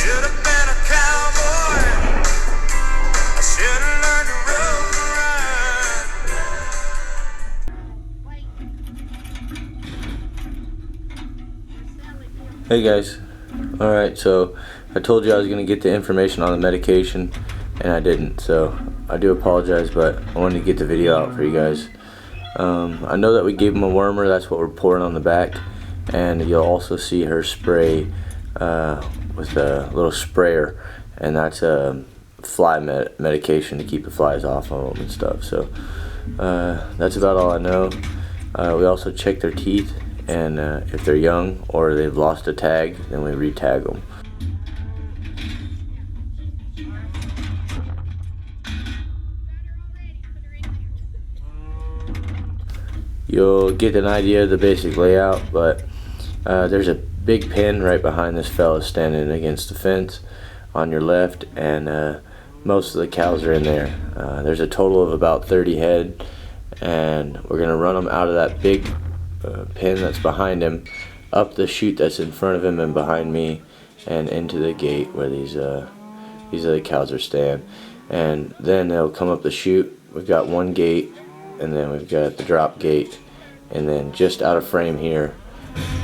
should have been a cowboy. I should have learned to rope and ride. Hey guys, alright, so I told you I was going to get the information on the medication and I didn't, so I do apologize, but I wanted to get the video out for you guys. I know that we gave him a wormer, that's what we're pouring on the back, and you'll also see her spray with a little sprayer, and that's a fly medication to keep the flies off of them and stuff. So that's about all I know. We also check their teeth, and if they're young or they've lost a tag, then we re-tag them. You'll get an idea of the basic layout, but there's a big pen right behind this fella standing against the fence on your left, and most of the cows are in there. There's a total of about 30 head, and we're going to run them out of that big pen that's behind him, up the chute that's in front of him and behind me, and into the gate where these other cows are staying. And then they'll come up the chute. We've got one gate, and then we've got the drop gate, and then just out of frame here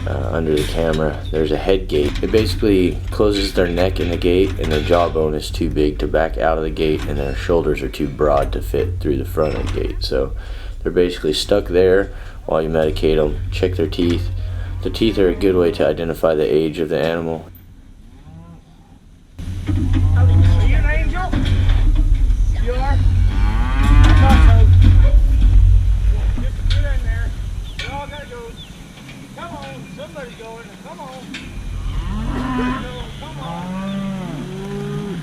under the camera there's a head gate. It basically closes their neck in the gate, and their jawbone is too big to back out of the gate, and their shoulders are too broad to fit through the front of the gate. So they're basically stuck there while you medicate them. Check their teeth. The teeth are a good way to identify the age of the animal. Are you an angel? You are? I thought so. Just get in there. We all gotta go. Come on, somebody's going. Come on. Come on.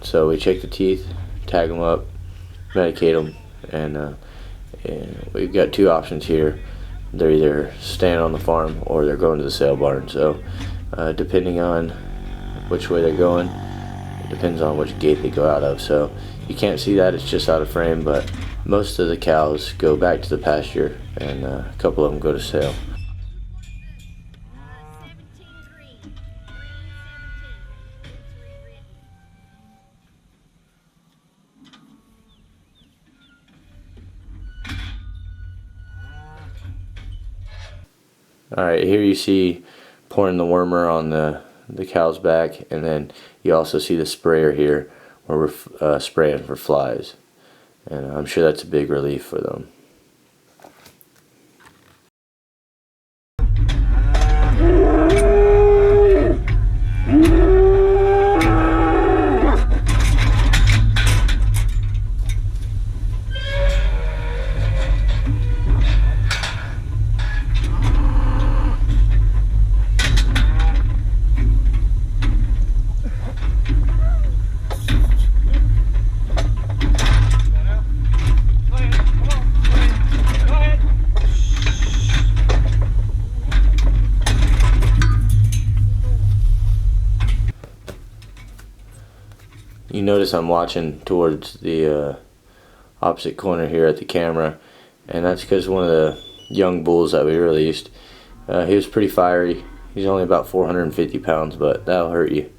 So we check the teeth, tag them up, medicate them, and we've got two options here. They're either staying on the farm or they're going to the sale barn. So depending on which way they're going, it depends on which gate they go out of. So you can't see that, it's just out of frame, but most of the cows go back to the pasture, and a couple of them go to sale. Alright, here you see pouring the wormer on the cow's back, and then you also see the sprayer here where we're spraying for flies, and I'm sure that's a big relief for them. You notice I'm watching towards the opposite corner here at the camera, and that's because one of the young bulls that we released, he was pretty fiery. He's only about 450 pounds, but that'll hurt you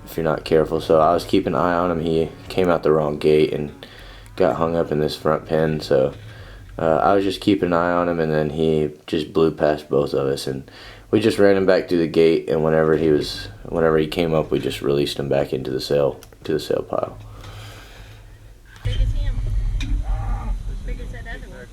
if you're not careful. So I was keeping an eye on him. He came out the wrong gate and got hung up in this front pen, so I was just keeping an eye on him, and then he just blew past both of us, and we just ran him back through the gate, and whenever he came up, we just released him back into the sale pile. Big as him. Big as that other one.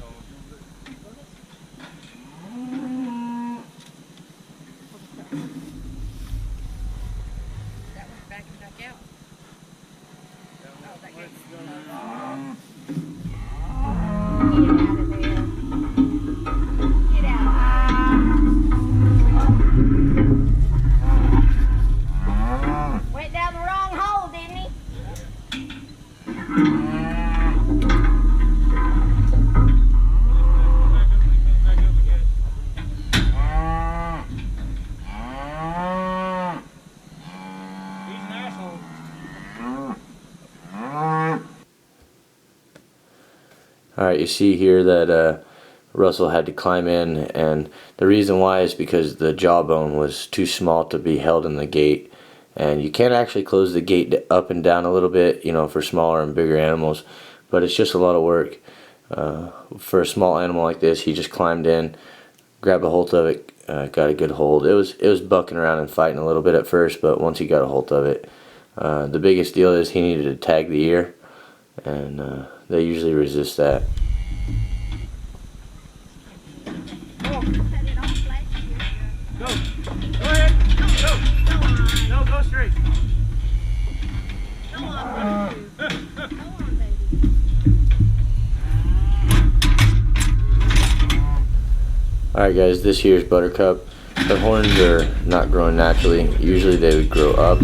That one's backing back out. Oh, that gate's still open. Get out of there. Get out. Went down the wrong hole, didn't he? Alright, you see here that Russell had to climb in, and the reason why is because the jawbone was too small to be held in the gate. And you can actually close the gate up and down a little bit, you know, for smaller and bigger animals, but it's just a lot of work. For a small animal like this, he just climbed in, grabbed a hold of it, got a good hold. It was bucking around and fighting a little bit at first, but once he got a hold of it, the biggest deal is he needed to tag the ear, and they usually resist that. Go. Go ahead. Go. No, go straight. Come on, baby. Come on, baby. Alright guys, this here's Buttercup. The horns are not growing naturally. Usually they would grow up.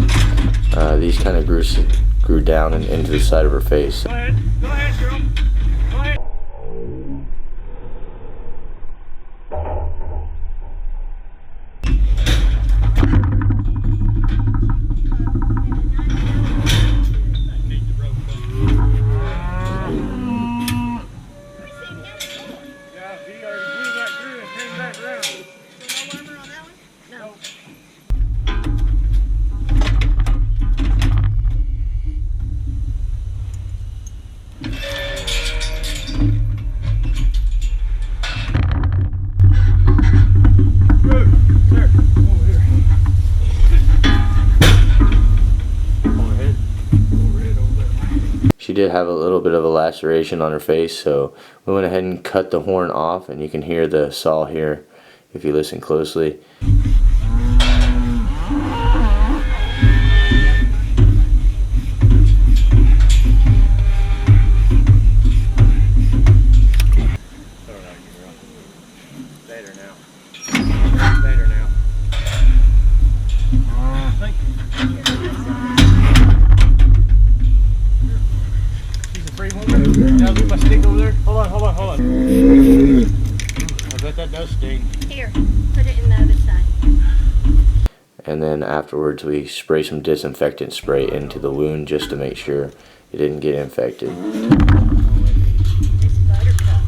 These kind of grew down and into the side of her face. Go ahead. Go ahead, girl. Go ahead. Yeah, he already blew that through and came back around. So no wormer on that one? No. Good. There. Over here. Overhead. Overhead over there. She did have a little bit of a laceration on her face, so we went ahead and cut the horn off, and you can hear the saw here if you listen closely. Better now. Better now. Thank you. She's a free woman. Now leave my stick over there. Hold on. I bet that does sting. Here, put it in the other side. And then afterwards we spray some disinfectant spray into the wound just to make sure it didn't get infected. This Buttercup.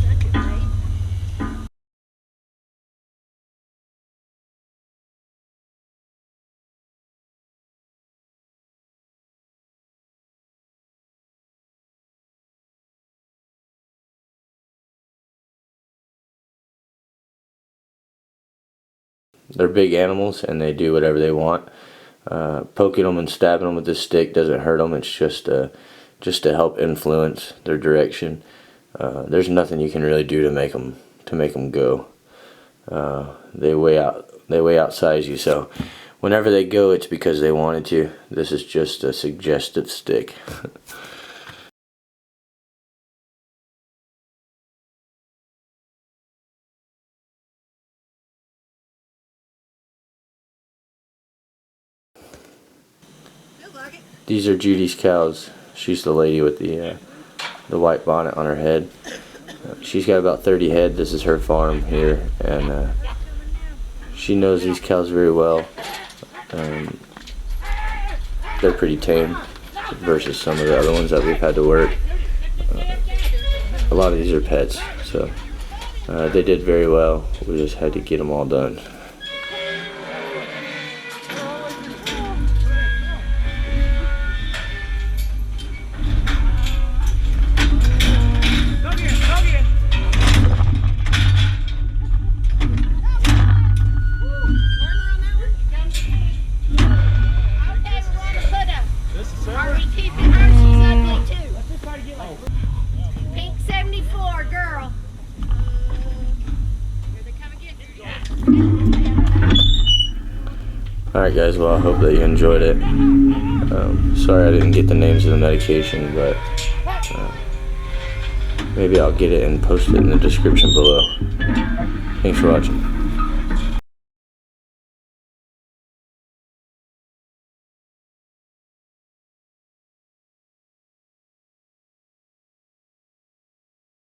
Suck it, babe. They're big animals and they do whatever they want. Poking them and stabbing them with this stick doesn't hurt them. It's just to help influence their direction. There's nothing you can really do to make them go. They way outsize you. So whenever they go, it's because they wanted to. This is just a suggestive stick. Feels like it. These are Judy's cows. She's the lady with the white bonnet on her head. She's got about 30 head. This is her farm here, and she knows these cows very well. They're pretty tame versus some of the other ones that we've had to work. A lot of these are pets, so they did very well. We just had to get them all done. Pink 74, girl. Here they come again. Alright guys, well I hope that you enjoyed it. Sorry I didn't get the names of the medication, but maybe I'll get it and post it in the description below. Thanks for watching.